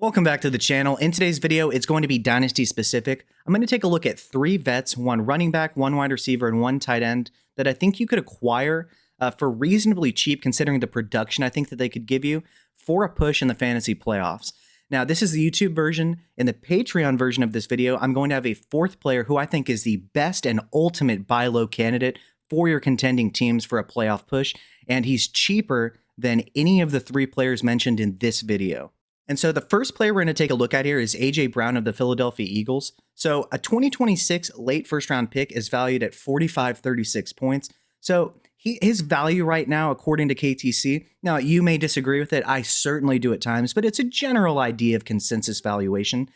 Welcome back to the channel. In today's video, it's going to be Dynasty specific. I'm going to take a look at 3 vets, 1 running back, 1 wide receiver, and 1 tight end that I think you could acquire for reasonably cheap considering the production I think that they could give you for a push in the fantasy playoffs. Now, this is the YouTube version. In the Patreon version of this video, I'm going to have a 4th player who I think is the best and ultimate buy low candidate for your contending teams for a playoff push, and he's cheaper than any of the 3 players mentioned in this video. And so the first player we're going to take a look at here is A.J. Brown of the Philadelphia Eagles. So a 2026 late first round pick is valued at 45.36 points. So his value right now, according to KTC, now you may disagree with it. I certainly do at times, but it's a general idea of consensus valuation.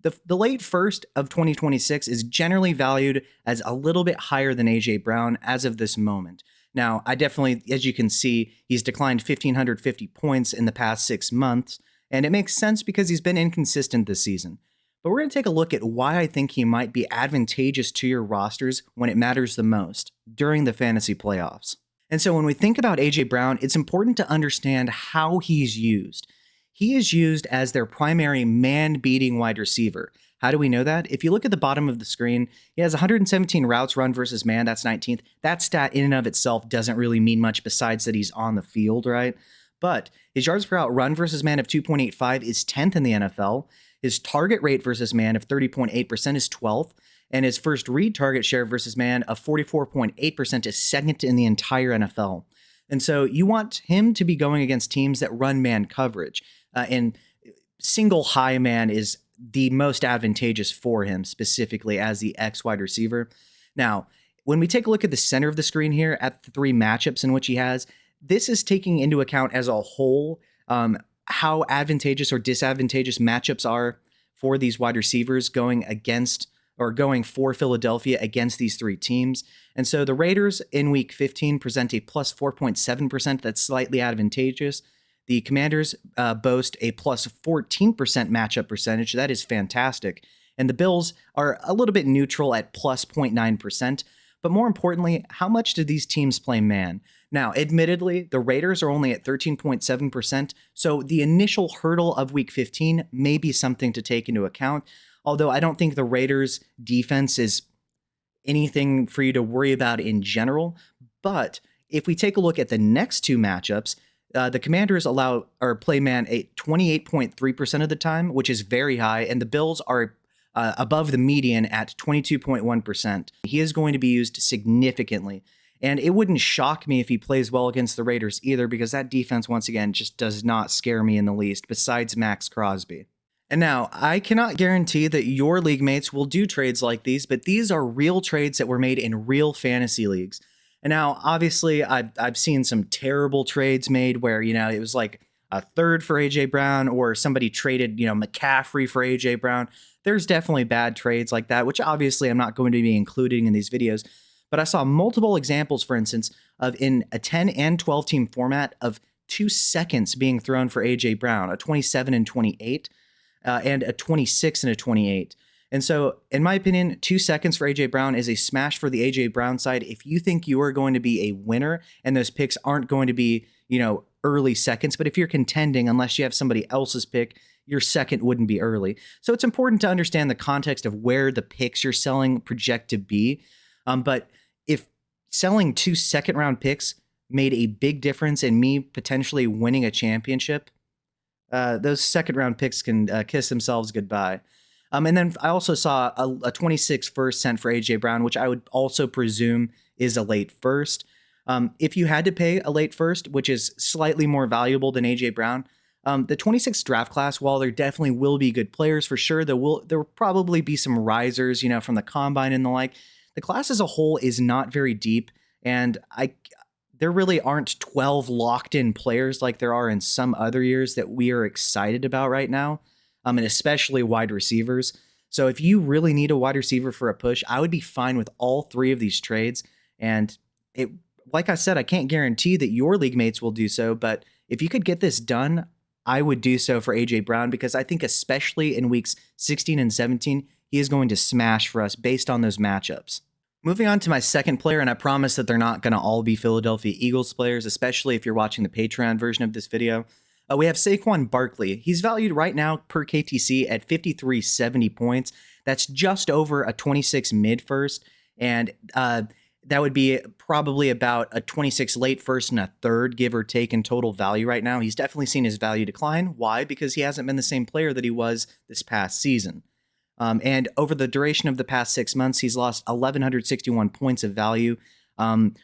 The late first of 2026 is generally valued as a little bit higher than A.J. Brown as of this moment. Now, I definitely, as you can see, he's declined 1,550 points in the past 6 months. And it makes sense because he's been inconsistent this season. But we're going to take a look at why I think he might be advantageous to your rosters when it matters the most during the fantasy playoffs. And so when we think about A.J. Brown, it's important to understand how he's used. He is used as their primary man-beating wide receiver. How do we know that? If you look at the bottom of the screen, he has 117 routes run versus man, that's 19th. That stat in and of itself doesn't really mean much besides that he's on the field, right? But his yards per route run versus man of 2.85 is 10th in the NFL. His target rate versus man of 30.8% is 12th. And his first read target share versus man of 44.8% is 2nd in the entire NFL. And so you want him to be going against teams that run man coverage. And single high man is the most advantageous for him, specifically as the X wide receiver. Now, when we take a look at the center of the screen here at the 3 matchups in which he has, this is taking into account as a whole how advantageous or disadvantageous matchups are for these wide receivers going against or going for Philadelphia against these 3 teams. And so the Raiders in week 15 present a plus 4.7%. That's slightly advantageous. The Commanders boast a plus 14% matchup percentage. That is fantastic. And the Bills are a little bit neutral at plus 0.9%. But more importantly, how much do these teams play man? Now, admittedly, the Raiders are only at 13.7%, so the initial hurdle of Week 15 may be something to take into account, although I don't think the Raiders' defense is anything for you to worry about in general. But if we take a look at the next 2 matchups, the Commanders allow or play man at 28.3% of the time, which is very high, and the Bills are above the median at 22.1%. He is going to be used significantly. And it wouldn't shock me if he plays well against the Raiders either, because that defense, once again, just does not scare me in the least, besides Max Crosby. And now, I cannot guarantee that your league mates will do trades like these, but these are real trades that were made in real fantasy leagues. And now, obviously, I've seen some terrible trades made where, it was like a 3rd for A.J. Brown, or somebody traded, McCaffrey for A.J. Brown. There's definitely bad trades like that, which obviously I'm not going to be including in these videos. But I saw multiple examples, for instance, of in a 10 and 12 team format of 2 seconds being thrown for A.J. Brown, a 27 and 28, and a 26 and a 28. And so, in my opinion, 2 seconds for A.J. Brown is a smash for the A.J. Brown side. If you think you are going to be a winner and those picks aren't going to be, early seconds, but if you're contending, unless you have somebody else's pick, your second wouldn't be early. So it's important to understand the context of where the picks you're selling project to be. But if selling 2 second-round picks made a big difference in me potentially winning a championship, those second-round picks can kiss themselves goodbye. And then I also saw a 26 first sent for A.J. Brown, which I would also presume is a late first. If you had to pay a late first, which is slightly more valuable than A.J. Brown, the 26th draft class, while there definitely will be good players for sure, there will probably be some risers, from the combine and the like. The class as a whole is not very deep, and there really aren't 12 locked-in players like there are in some other years that we are excited about right now, and especially wide receivers. So if you really need a wide receiver for a push, I would be fine with all 3 of these trades. And like I said, I can't guarantee that your league mates will do so, but if you could get this done, I would do so for A.J. Brown, because I think especially in weeks 16 and 17, he is going to smash for us based on those matchups. Moving on to my second player, and I promise that they're not going to all be Philadelphia Eagles players, especially if you're watching the Patreon version of this video. We have Saquon Barkley. He's valued right now per KTC at 5,370 points. That's just over a 26 mid first, and that would be probably about a 26 late first and a third, give or take, in total value right now. He's definitely seen his value decline. Why? Because he hasn't been the same player that he was this past season. And over the duration of the past 6 months, he's lost 1,161 points of value,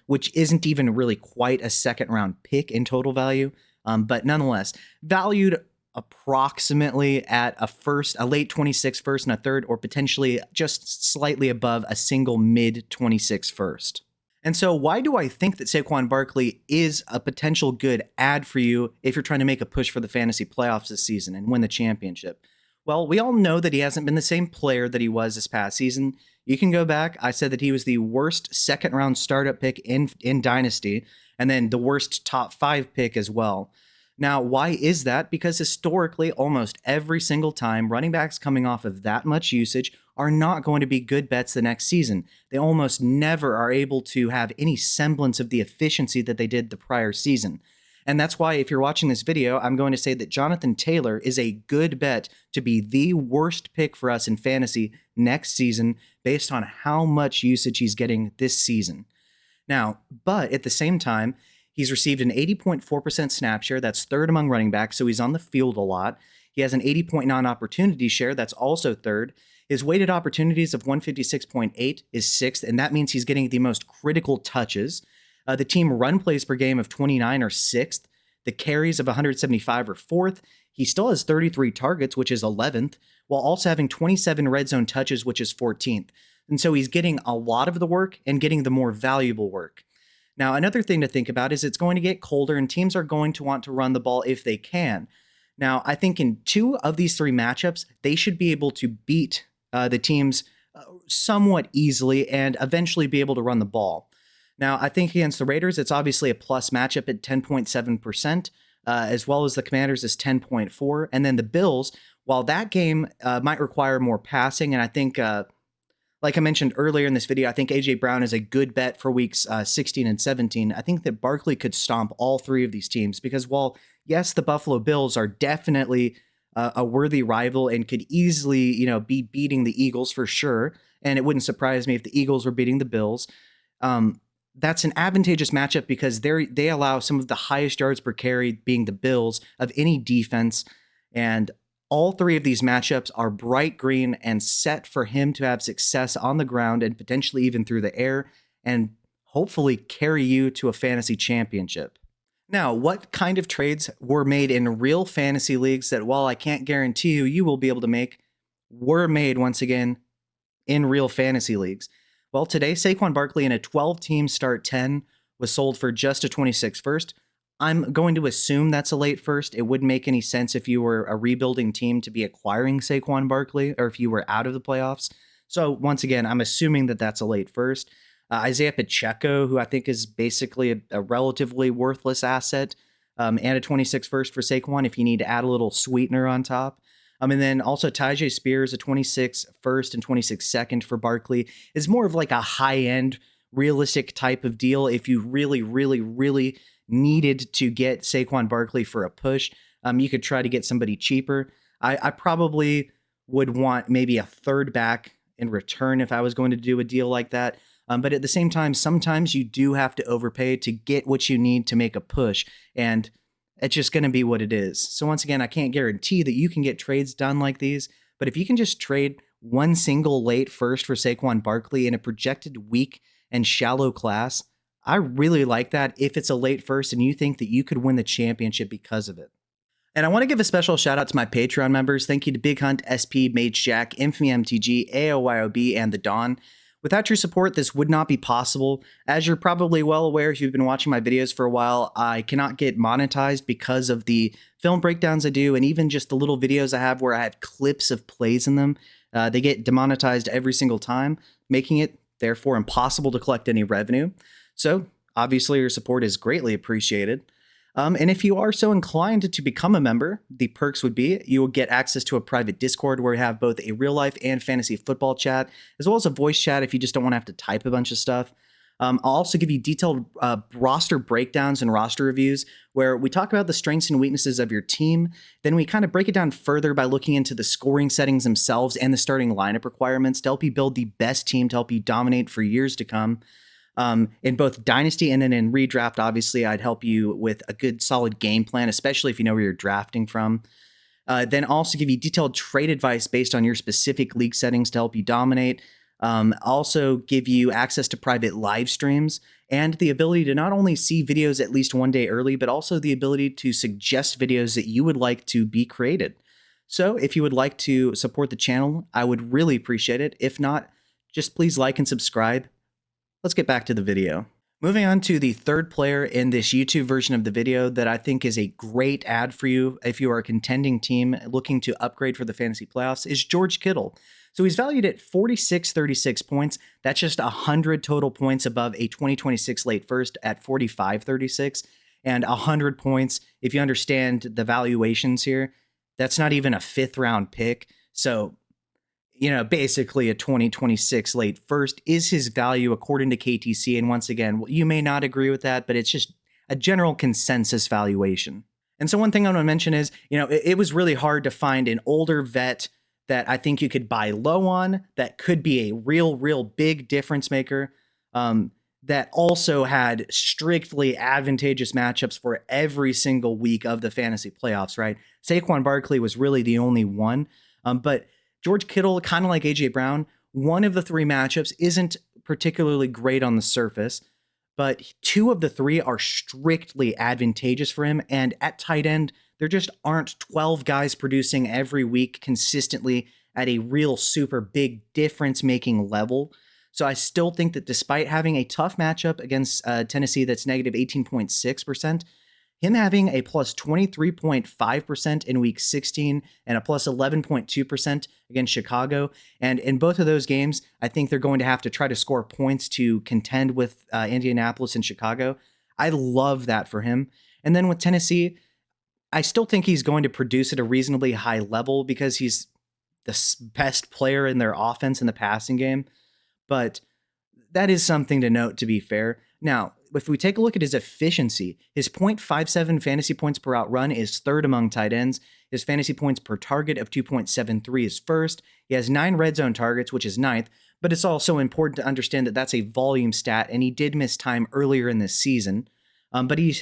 which isn't even really quite a second round pick in total value. But nonetheless, valued approximately at a late 26 first and a third, or potentially just slightly above a single mid 26 first. And so why do I think that Saquon Barkley is a potential good ad for you if you're trying to make a push for the fantasy playoffs this season and win the championship? Well, we all know that he hasn't been the same player that he was this past season. You can go back. I said that he was the worst second round startup pick in Dynasty, and then the worst top 5 pick as well. Now, why is that? Because historically, almost every single time running backs coming off of that much usage are not going to be good bets the next season. They almost never are able to have any semblance of the efficiency that they did the prior season. And that's why, if you're watching this video, I'm going to say that Jonathan Taylor is a good bet to be the worst pick for us in fantasy next season based on how much usage he's getting this season. Now, but at the same time, he's received an 80.4% snap share. That's third among running backs, so he's on the field a lot. He has an 80.9 opportunity share. That's also third. His weighted opportunities of 156.8 is sixth, and that means he's getting the most critical touches. The team run plays per game of 29 are sixth. The carries of 175 are fourth. He still has 33 targets, which is 11th, while also having 27 red zone touches, which is 14th. And so he's getting a lot of the work and getting the more valuable work. Now, another thing to think about is it's going to get colder and teams are going to want to run the ball if they can. Now, I think in 2 of these 3 matchups, they should be able to beat the teams somewhat easily and eventually be able to run the ball. Now, I think against the Raiders, it's obviously a plus matchup at 10.7%, as well as the Commanders is 10.4%. And then the Bills, while that game might require more passing, and I think, like I mentioned earlier in this video, I think A.J. Brown is a good bet for weeks 16 and 17. I think that Barkley could stomp all 3 of these teams because while, yes, the Buffalo Bills are definitely a worthy rival and could easily, be beating the Eagles for sure, and it wouldn't surprise me if the Eagles were beating the Bills, that's an advantageous matchup because they allow some of the highest yards per carry, being the Bills, of any defense. And all 3 of these matchups are bright green and set for him to have success on the ground and potentially even through the air and hopefully carry you to a fantasy championship. Now, what kind of trades were made in real fantasy leagues that, while I can't guarantee you will be able to make, were made once again in real fantasy leagues? Well, today, Saquon Barkley in a 12-team start 10 was sold for just a 26 first. I'm going to assume that's a late first. It wouldn't make any sense if you were a rebuilding team to be acquiring Saquon Barkley or if you were out of the playoffs. So once again, I'm assuming that that's a late first. Isaiah Pacheco, who I think is basically a relatively worthless asset, and a 26 first for Saquon if you need to add a little sweetener on top. And then also Tyjae Spears, a 26 first and 26 second for Barkley, is more of like a high-end, realistic type of deal if you really, really, really needed to get Saquon Barkley for a push. You could try to get somebody cheaper. I probably would want maybe a third back in return if I was going to do a deal like that. But at the same time, sometimes you do have to overpay to get what you need to make a push. And it's just going to be what it is. So once again, I can't guarantee that you can get trades done like these, but if you can just trade one single late first for Saquon Barkley in a projected weak and shallow class, I really like that if it's a late first and you think that you could win the championship because of it. And I want to give a special shout out to my Patreon members. Thank you to Big Hunt, SP, Mage Jack, Infamy MTG, AOYOB, and The Dawn. Without your support, this would not be possible. As you're probably well aware if you've been watching my videos for a while, I cannot get monetized because of the film breakdowns I do and even just the little videos I have where I have clips of plays in them. They get demonetized every single time, making it, therefore, impossible to collect any revenue. So, obviously, your support is greatly appreciated. And if you are so inclined to become a member, the perks would be you will get access to a private Discord where we have both a real life and fantasy football chat, as well as a voice chat if you just don't want to have to type a bunch of stuff. I'll also give you detailed roster breakdowns and roster reviews where we talk about the strengths and weaknesses of your team. Then we kind of break it down further by looking into the scoring settings themselves and the starting lineup requirements to help you build the best team to help you dominate for years to come. In both Dynasty and then in redraft, obviously, I'd help you with a good solid game plan, especially if you know where you're drafting from. Then also give you detailed trade advice based on your specific league settings to help you dominate. Also give you access to private live streams and the ability to not only see videos at least one day early, but also the ability to suggest videos that you would like to be created. So if you would like to support the channel, I would really appreciate it. If not, just please like and subscribe. Let's get back to the video. Moving on to the third player in this YouTube version of the video that I think is a great ad for you if you are a contending team looking to upgrade for the fantasy playoffs is George Kittle. So he's valued at 4636 points. That's just 100 total points above a 2026 late first at 4536 and 100 points. If you understand the valuations here, that's not even a 5th round pick. So basically a 2026 late first is his value according to KTC. And once again, you may not agree with that, but it's just a general consensus valuation. And so one thing I want to mention is, it was really hard to find an older vet that I think you could buy low on that could be a real big difference maker, that also had strictly advantageous matchups for every single week of the fantasy playoffs, right? Saquon Barkley was really the only one, but George Kittle, kind of like A.J. Brown, one of the 3 matchups isn't particularly great on the surface, but 2 of the 3 are strictly advantageous for him. And at tight end, there just aren't 12 guys producing every week consistently at a real super big difference-making level. So I still think that despite having a tough matchup against Tennessee that's negative 18.6%, him having a plus 23.5% in week 16 and a plus 11.2% against Chicago. And in both of those games, I think they're going to have to try to score points to contend with Indianapolis and Chicago. I love that for him. And then with Tennessee, I still think he's going to produce at a reasonably high level because he's the best player in their offense in the passing game. But that is something to note, to be fair. Now, if we take a look at his efficiency, his 0.57 fantasy points per out run is 3rd among tight ends. His fantasy points per target of 2.73 is 1st. He has 9 red zone targets, which is 9th, but it's also important to understand that that's a volume stat, and he did miss time earlier in this season. But he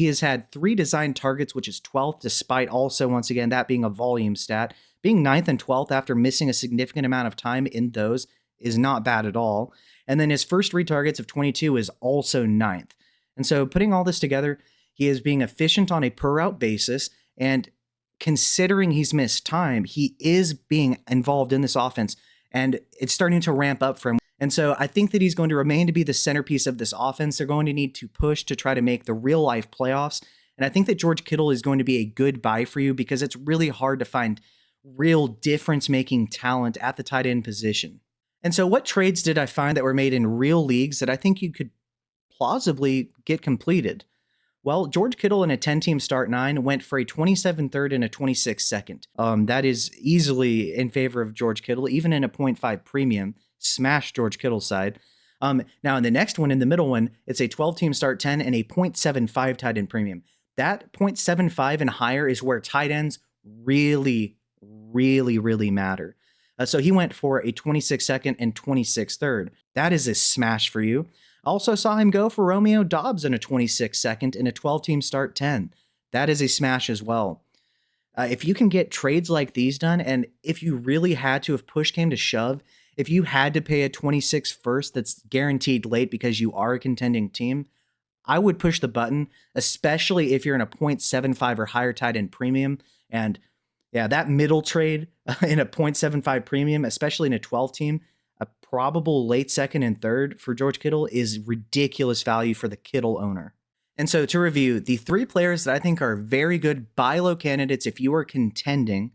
has had 3 designed targets, which is 12th, despite also, once again, that being a volume stat. Being 9th and 12th after missing a significant amount of time in those is not bad at all. And then his first retargets of 22 is also 9th. And so putting all this together, he is being efficient on a per route basis. And considering he's missed time, he is being involved in this offense. And it's starting to ramp up for him. And so I think that he's going to remain to be the centerpiece of this offense. They're going to need to push to try to make the real life playoffs. And I think that George Kittle is going to be a good buy for you because it's really hard to find real difference-making talent at the tight end position. And so what trades did I find that were made in real leagues that I think you could plausibly get completed? Well, George Kittle in a 10-team start 9 went for a 27 third and a 26 second. That is easily in favor of George Kittle, even in a 0.5 premium. Smash George Kittle's side. Now in the next one, in the middle one, it's a 12-team start 10 and a 0.75 tight end premium. That 0.75 and higher is where tight ends really matter. So he went for a 26 second and 26 third. That is a smash for you. Also saw him go for Romeo Doubs in a 26 second and a 12-team start 10. That is a smash as well. If you can get trades like these done, and if you really had to, if push came to shove, if you had to pay a 26 first that's guaranteed late because you are a contending team, I would push the button, especially if you're in a 0.75 or higher tight end premium. And yeah, that middle trade in a 0.75 premium, especially in a 12 team, a probable late second and third for George Kittle is ridiculous value for the Kittle owner. And so to review, the 3 players that I think are very good buy low candidates if you are contending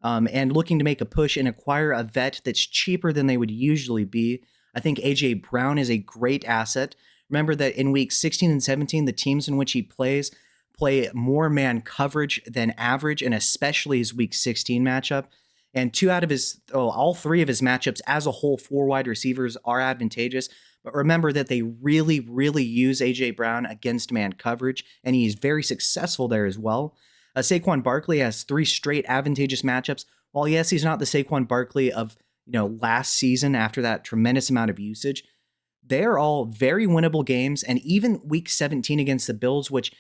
and looking to make a push and acquire a vet that's cheaper than they would usually be. I think A.J. Brown is a great asset. Remember that in week 16 and 17, the teams in which he plays play more man coverage than average, and especially his week 16 matchup. And all 3 of his matchups as a whole for wide receivers are advantageous. But remember that they really, really use A.J. Brown against man coverage, and he's very successful there as well. Saquon Barkley has 3 straight advantageous matchups. While yes, he's not the Saquon Barkley of last season after that tremendous amount of usage, they're all very winnable games. And even week 17 against the Bills, which,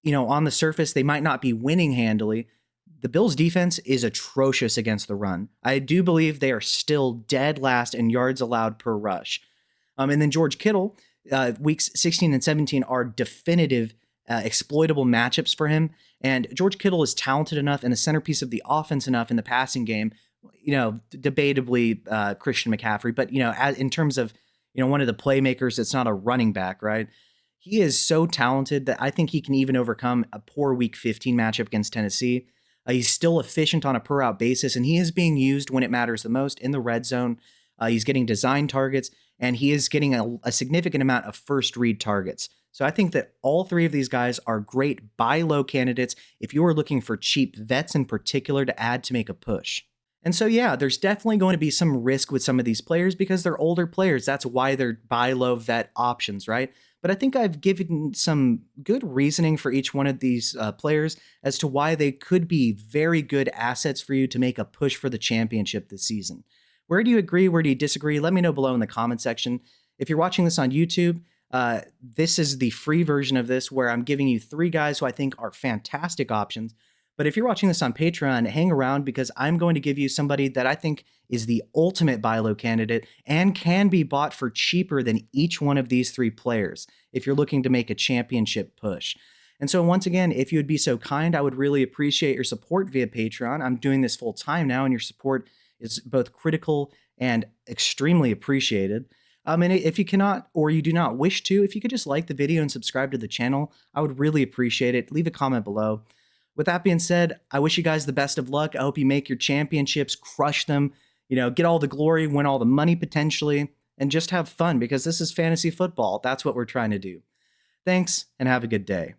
on the surface, they might not be winning handily, the Bills defense is atrocious against the run. I do believe they are still dead last in yards allowed per rush. And then George Kittle, weeks 16 and 17 are definitive exploitable matchups for him. And George Kittle is talented enough and a centerpiece of the offense enough in the passing game, debatably Christian McCaffrey, but, in terms of, one of the playmakers that's not a running back, right? He is so talented that I think he can even overcome a poor week 15 matchup against Tennessee. He's still efficient on a per out basis, and he is being used when it matters the most in the red zone. He's getting design targets, and he is getting a significant amount of first read targets. So I think that all 3 of these guys are great buy low candidates if you are looking for cheap vets in particular to add to make a push. And so, yeah, there's definitely going to be some risk with some of these players because they're older players. That's why they're buy low vet options, right? But I think I've given some good reasoning for each one of these players as to why they could be very good assets for you to make a push for the championship this season. Where do you agree? Where do you disagree? Let me know below in the comment section. If you're watching this on YouTube, this is the free version of this where I'm giving you 3 guys who I think are fantastic options. But if you're watching this on Patreon, hang around because I'm going to give you somebody that I think is the ultimate buy low candidate and can be bought for cheaper than each one of these 3 players if you're looking to make a championship push. And so once again, if you would be so kind, I would really appreciate your support via Patreon. I'm doing this full time now, and your support is both critical and extremely appreciated. And if you cannot or you do not wish to, if you could just like the video and subscribe to the channel, I would really appreciate it. Leave a comment below. With that being said, I wish you guys the best of luck. I hope you make your championships, crush them, get all the glory, win all the money potentially, and just have fun because this is fantasy football. That's what we're trying to do. Thanks, and have a good day.